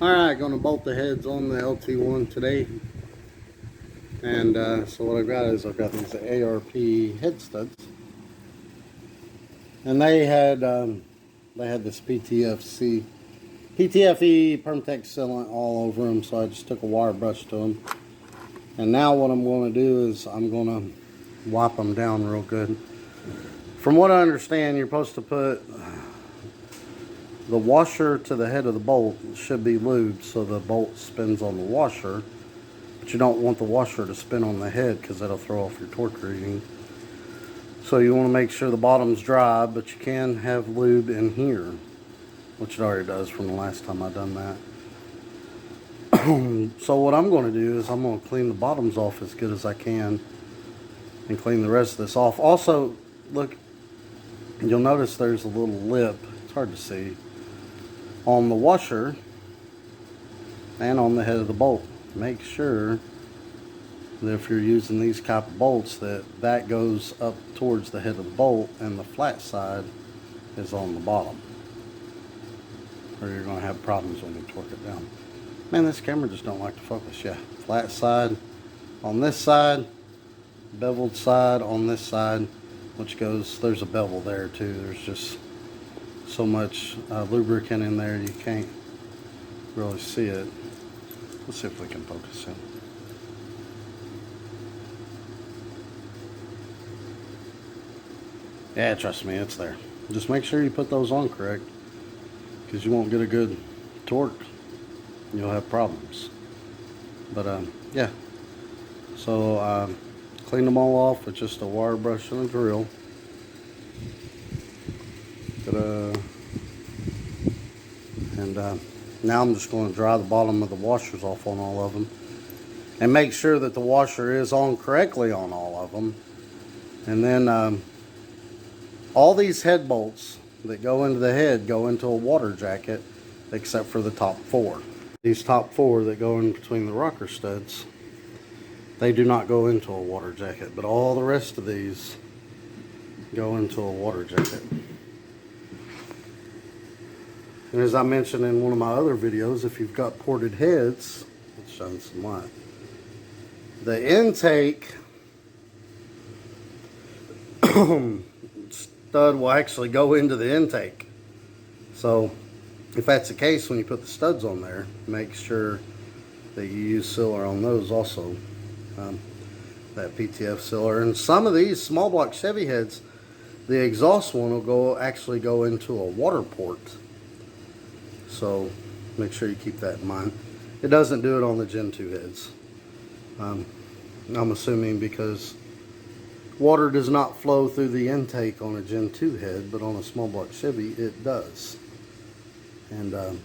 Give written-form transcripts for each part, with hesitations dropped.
Alright, going to bolt the heads on the LT1 today. And so what I've got is I've got these ARP head studs. And they had this PTFE Permatex sealant all over them, so I just took a wire brush to them. And now what I'm going to do is I'm going to wipe them down real good. From what I understand, you're supposed to put the washer to the head of the bolt should be lubed so the bolt spins on the washer, but you don't want the washer to spin on the head because that'll throw off your torque reading. So you want to make sure the bottom's dry, but you can have lube in here, which it already does from the last time I done that. So what I'm going to do is I'm going to clean the bottoms off as good as I can and clean the rest of this off. Also, look, you'll notice there's a little lip, it's hard to see, on the washer and on the head of the bolt. Make sure that if you're using these type of bolts that goes up towards the head of the bolt and the flat side is on the bottom, or you're going to have problems when you torque it down. Man, this camera just don't like to focus. Yeah, flat side on this side, beveled side on this side, which goes, there's a bevel there too. There's just so much lubricant in there you can't really see it. Let's see if we can focus in. Yeah, trust me, it's there. Just make sure you put those on correct, because you won't get a good torque. You'll have problems. But yeah, so clean them all off with just a wire brush and a drill. And now I'm just going to dry the bottom of the washers off on all of them and make sure that the washer is on correctly on all of them. And then all these head bolts that go into the head go into a water jacket, except for the top four. These top four that go in between the rocker studs, they do not go into a water jacket, but all the rest of these go into a water jacket. And as I mentioned in one of my other videos, if you've got ported heads, let's shine some light. The intake stud will actually go into the intake. So if that's the case, when you put the studs on there, make sure that you use sealer on those also. That PTF sealer. And some of these small block Chevy heads, the exhaust one will actually go into a water port. So make sure you keep that in mind. It doesn't do it on the Gen 2 heads. I'm assuming because water does not flow through the intake on a Gen 2 head, but on a small block Chevy it does. And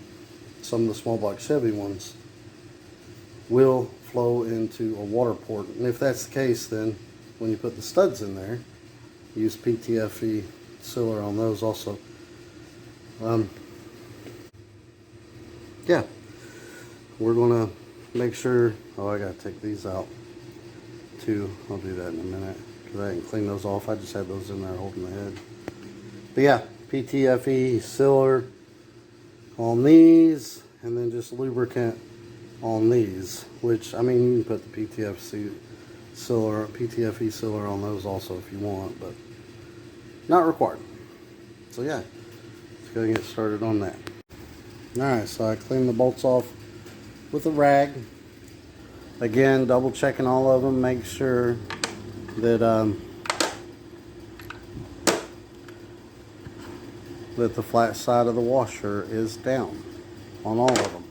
some of the small block Chevy ones will flow into a water port. And if that's the case, then when you put the studs in there, use PTFE sealer on those also. Yeah, we're gonna make sure, oh, I gotta take these out too. I'll do that in a minute because I didn't clean those off. I just had those in there holding the head. But yeah, PTFE sealer on these, and then just lubricant on these, which, I mean, you can put the PTFE sealer on those also if you want, but not required. So yeah, let's go and get started on that. Alright, so I cleaned the bolts off with a rag. Again, double checking all of them, make sure that that the flat side of the washer is down on all of them.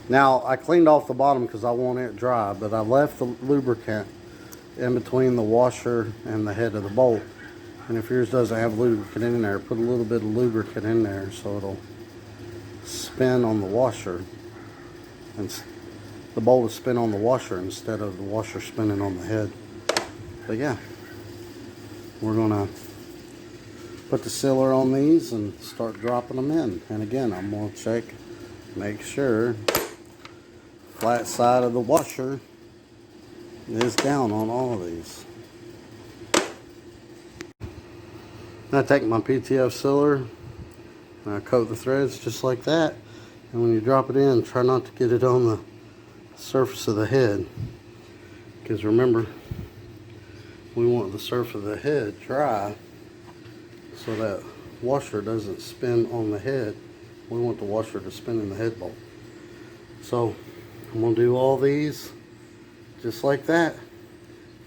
Now, I cleaned off the bottom because I want it dry, but I left the lubricant in between the washer and the head of the bolt. And if yours doesn't have lubricant in there, put a little bit of lubricant in there so it'll spin on the washer. And the bolt will spin on the washer instead of the washer spinning on the head. But yeah, we're gonna put the sealer on these and start dropping them in. And again, I'm gonna check, make sure flat side of the washer is down on all of these. I take my PTF sealer and I coat the threads just like that. And when you drop it in, try not to get it on the surface of the head, because remember, we want the surface of the head dry so that washer doesn't spin on the head. We want the washer to spin in the head bolt. So I'm going to do all these just like that.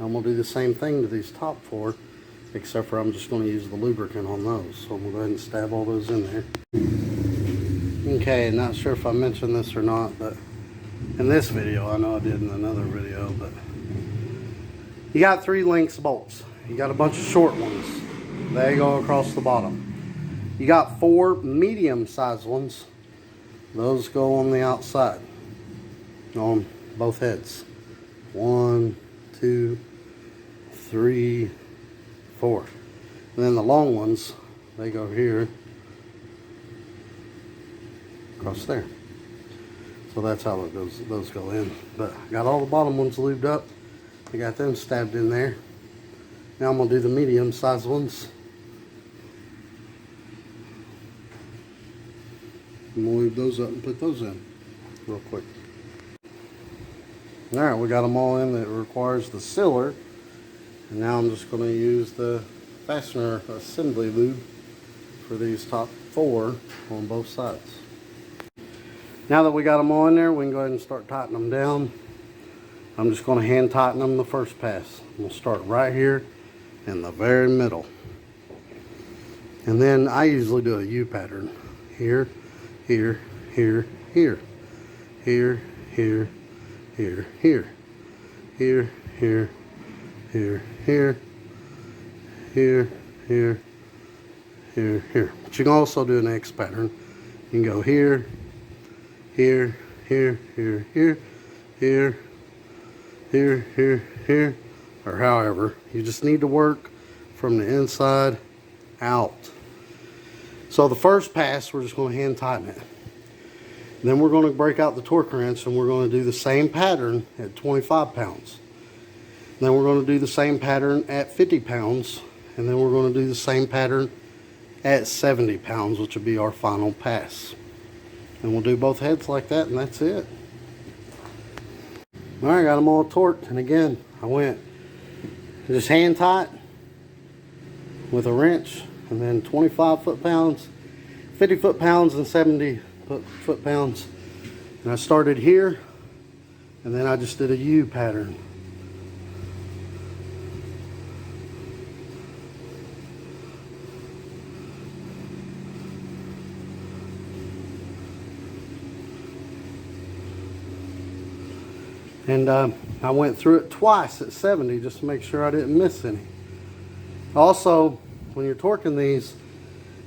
I'm going to do the same thing to these top 4, except for I'm just going to use the lubricant on those. So I'm going to go ahead and stab all those in there. Okay, not sure if I mentioned this or not, but in this video, I know I did in another video, but you got 3 lengths bolts. You got a bunch of short ones. They go across the bottom. You got 4 medium-sized ones. Those go on the outside, on both heads. 1, 2, 3, 4. And then the long ones, they go here, across there. So that's how it goes, those go in. But I got all the bottom ones lubed up. I got them stabbed in there. Now I'm going to do the medium-sized ones. I'm going to lube those up and put those in real quick. Alright, we got them all in. That requires the sealer. And now I'm just going to use the fastener assembly lube for these top 4 on both sides. Now that we got them all in there, we can go ahead and start tightening them down. I'm just going to hand tighten them the first pass. I'm going to start right here in the very middle. And then I usually do a U pattern. Here, here, here, here. Here, here, here, here. Here, here, here, here. Here, here, here, here. But you can also do an X pattern. You can go here, here, here, here, here, here, here, here, here, or however. You just need to work from the inside out. So the first pass, we're just going to hand tighten it. Then we're going to break out the torque wrench and we're going to do the same pattern at 25 pounds. Then we're going to do the same pattern at 50 pounds. And then we're going to do the same pattern at 70 pounds, which will be our final pass. And we'll do both heads like that, and that's it. Alright, got them all torqued. And again, I went just hand tight with a wrench, and then 25 foot-pounds, 50 foot-pounds, and 70 foot-pounds. And I started here, and then I just did a U pattern. And I went through it twice at 70 just to make sure I didn't miss any. Also, when you're torquing these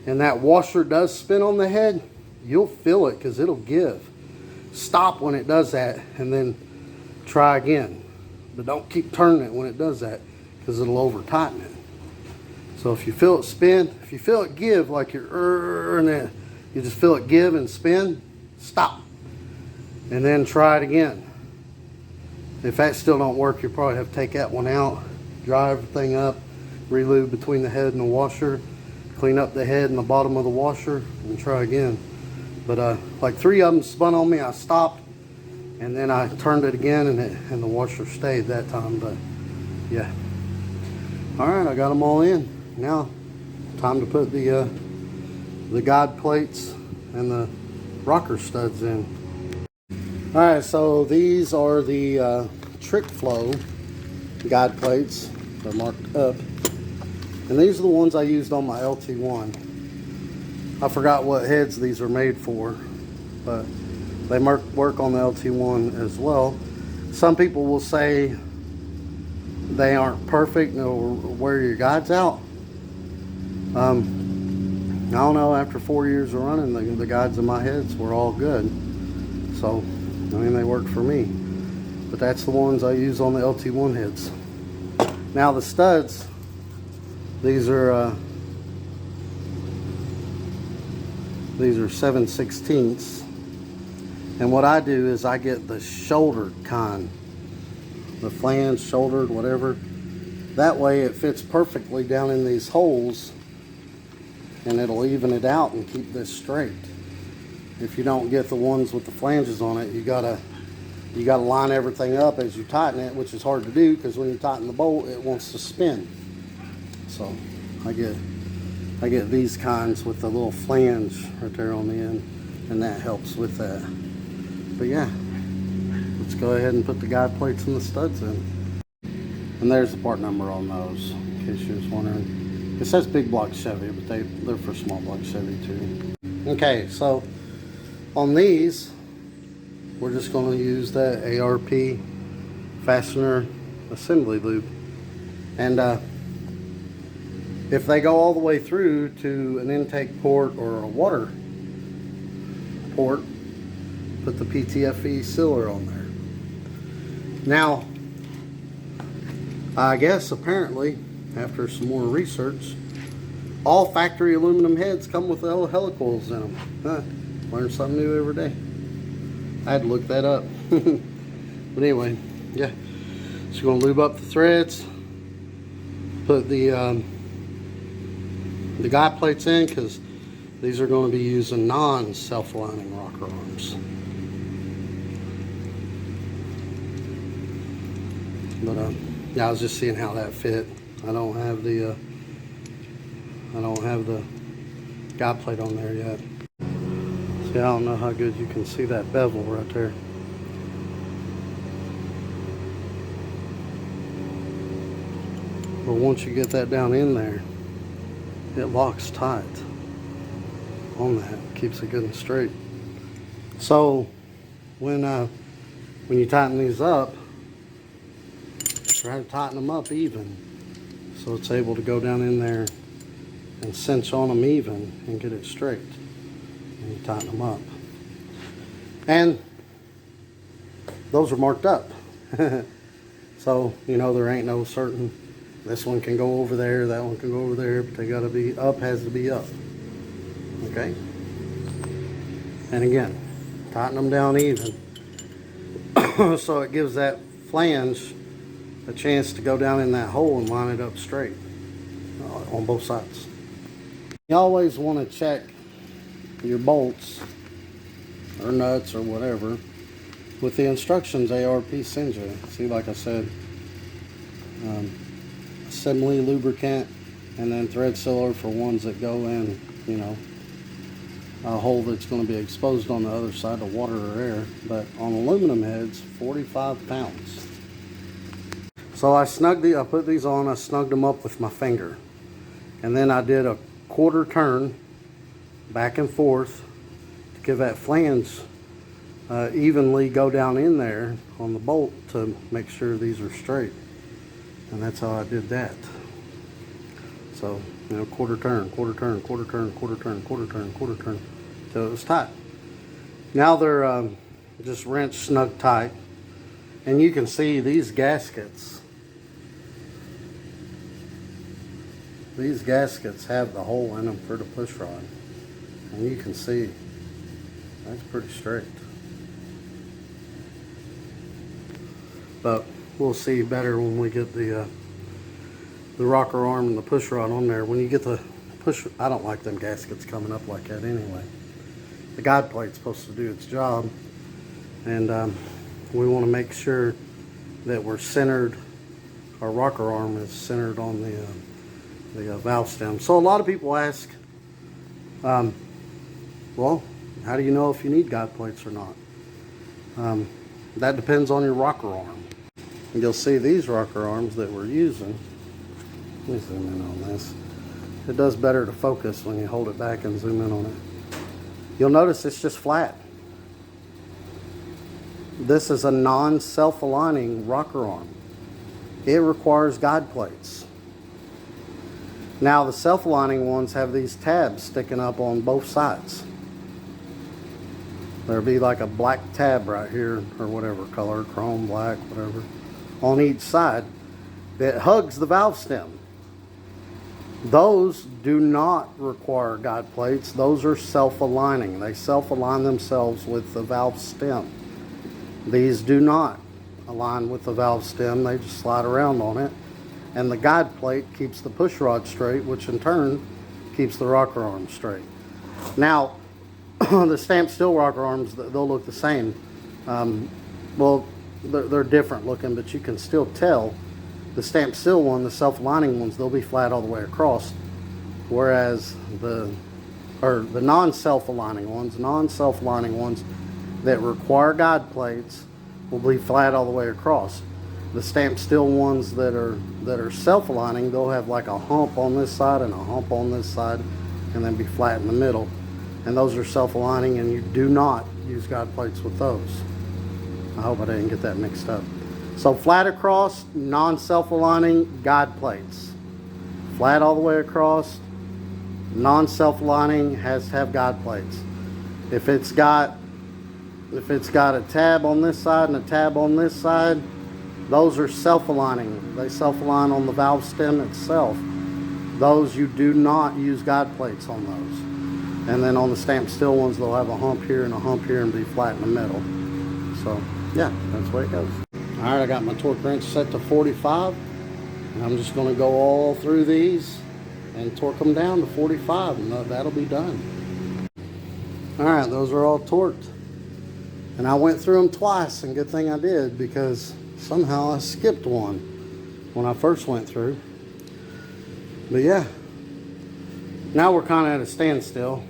and that washer does spin on the head, you'll feel it because it'll give. Stop when it does that and then try again. But don't keep turning it when it does that because it'll over tighten it. So if you feel it spin, if you feel it give like you're and then you just feel it give and spin, stop. And then try it again. If that still don't work, you'll probably have to take that one out, dry everything up, relube between the head and the washer, clean up the head and the bottom of the washer, and try again. But like 3 of them spun on me, I stopped, and then I turned it again, and the washer stayed that time. But yeah. All right, I got them all in. Now, time to put the guide plates and the rocker studs in. Alright, so these are the Trick Flow guide plates. They're marked up. And these are the ones I used on my LT1. I forgot what heads these are made for, but they work on the LT1 as well. Some people will say they aren't perfect or wear your guides out. I don't know, after 4 years of running, the guides in my heads were all good. So I mean, they work for me, but that's the ones I use on the LT1 heads. Now the studs, these are 7/16, and what I do is I get the shouldered kind, the flange, shouldered, whatever. That way it fits perfectly down in these holes, and it'll even it out and keep this straight. if you don't get the ones with the flanges on it, you gotta line everything up as you tighten it, which is hard to do because when you tighten the bolt, it wants to spin. So I get these kinds with the little flange right there on the end, and that helps with that. But yeah, let's go ahead and put the guide plates and the studs in. And there's the part number on those, in case you was wondering. It says big block Chevy, but they're for small block Chevy too. Okay, so on these, we're just going to use that ARP fastener assembly lube. And if they go all the way through to an intake port or a water port, put the PTFE sealer on there. Now, I guess apparently, after some more research, all factory aluminum heads come with helicoils in them. Huh. Learn something new every day. I had to look that up. But anyway, yeah. So you're going to lube up the threads, put the guide plates in, because these are going to be using non-self-aligning rocker arms. But yeah, I was just seeing how that fit. I don't have the guide plate on there yet. See, I don't know how good you can see that bevel right there. But once you get that down in there, it locks tight on that. Keeps it good and straight. So when you tighten these up, try to tighten them up even, so it's able to go down in there and cinch on them even and get it straight. And you tighten them up. And those are marked up. So, you know, there ain't no certain, this one can go over there, that one can go over there, but they gotta be up, has to be up. Okay? And again, tighten them down even. So it gives that flange a chance to go down in that hole and line it up straight on both sides. You always want to check your bolts or nuts or whatever with the instructions ARP sends you. See, like I said, assembly lubricant and then thread sealer for ones that go in, you know, a hole that's going to be exposed on the other side to water or air. But on aluminum heads, 45 pounds. So I put these on, I snugged them up with my finger. And then I did a quarter turn back and forth to give that flange evenly go down in there on the bolt to make sure these are straight. And that's how I did that. So, you know, quarter turn, quarter turn, quarter turn, quarter turn, quarter turn, quarter turn, till it was tight. Now they're just wrenched snug tight. And you can see these gaskets. These gaskets have the hole in them for the push rod. And you can see that's pretty straight. But we'll see better when we get the rocker arm and the push rod on there. When you get the push, I don't like them gaskets coming up like that anyway. The guide plate's supposed to do its job. And we want to make sure that we're centered, our rocker arm is centered on the valve stem. So a lot of people ask, well, how do you know if you need guide plates or not? That depends on your rocker arm. And you'll see these rocker arms that we're using. Let me zoom in on this. It does better to focus when you hold it back and zoom in on it. You'll notice it's just flat. This is a non-self-aligning rocker arm. It requires guide plates. Now the self-aligning ones have these tabs sticking up on both sides. There'll be like a black tab right here, or whatever color, chrome, black, whatever, on each side that hugs the valve stem. Those do not require guide plates. Those are self-aligning. They self-align themselves with the valve stem. These do not align with the valve stem. They just slide around on it. And the guide plate keeps the push rod straight, which in turn keeps the rocker arm straight. Now, the stamped steel rocker arms, they'll look the same. Well, they're different looking, but you can still tell the stamped steel one, the self-aligning ones, they'll be flat all the way across. Whereas the non-self-aligning ones that require guide plates will be flat all the way across. The stamped steel ones that are self-aligning, they'll have like a hump on this side and a hump on this side, and then be flat in the middle. And those are self-aligning, and you do not use guide plates with those. I hope I didn't get that mixed up. So flat across, non-self-aligning, guide plates. Flat all the way across, non-self-aligning, has to have guide plates. If it's got a tab on this side and a tab on this side, those are self-aligning. They self-align on the valve stem itself. Those, you do not use guide plates on those. And then on the stamped steel ones, they'll have a hump here and a hump here and be flat in the middle. So yeah, that's the way it goes. All right, I got my torque wrench set to 45, and I'm just going to go all through these and torque them down to 45, and that'll be done. All right, those are all torqued, and I went through them twice, and good thing I did, because somehow I skipped one when I first went through. But yeah, now we're kind of at a standstill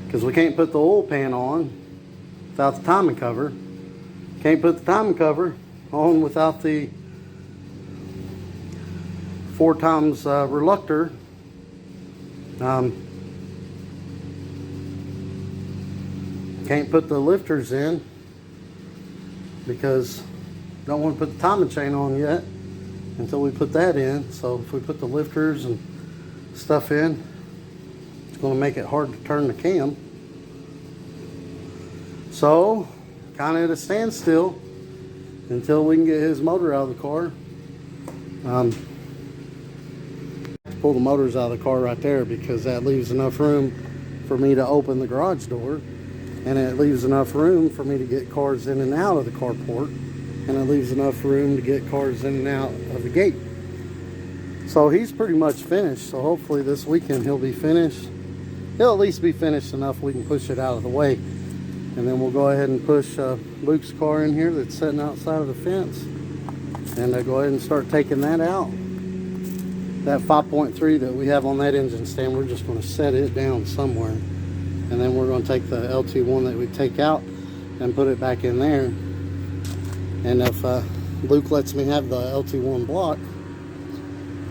because we can't put the oil pan on without the timing cover. Can't put the timing cover on without the 4x reluctor. Can't put the lifters in because don't want to put the timing chain on yet until we put that in. So if we put the lifters and stuff in, it's going to make it hard to turn the cam. So kind of at a standstill until we can get his motor out of the car. Pull the motors out of the car right there, because that leaves enough room for me to open the garage door, and it leaves enough room for me to get cars in and out of the carport, and it leaves enough room to get cars in and out of the gate. So he's pretty much finished. So hopefully this weekend he'll be finished. He'll at least be finished enough we can push it out of the way. And then we'll go ahead and push Luke's car in here that's sitting outside of the fence. And go ahead and start taking that out. That 5.3 that we have on that engine stand, we're just going to set it down somewhere. And then we're going to take the LT1 that we take out and put it back in there. And if Luke lets me have the LT1 block,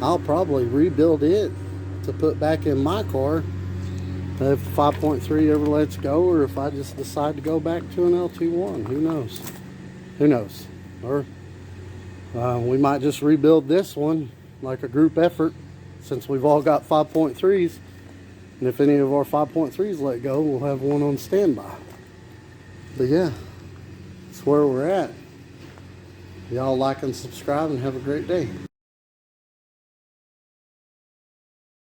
I'll probably rebuild it to put back in my car. If 5.3 ever lets go, or if I just decide to go back to an LT1, who knows? Who knows? Or we might just rebuild this one like a group effort, since we've all got 5.3s. And if any of our 5.3s let go, we'll have one on standby. But yeah, that's where we're at. Y'all like and subscribe, and have a great day.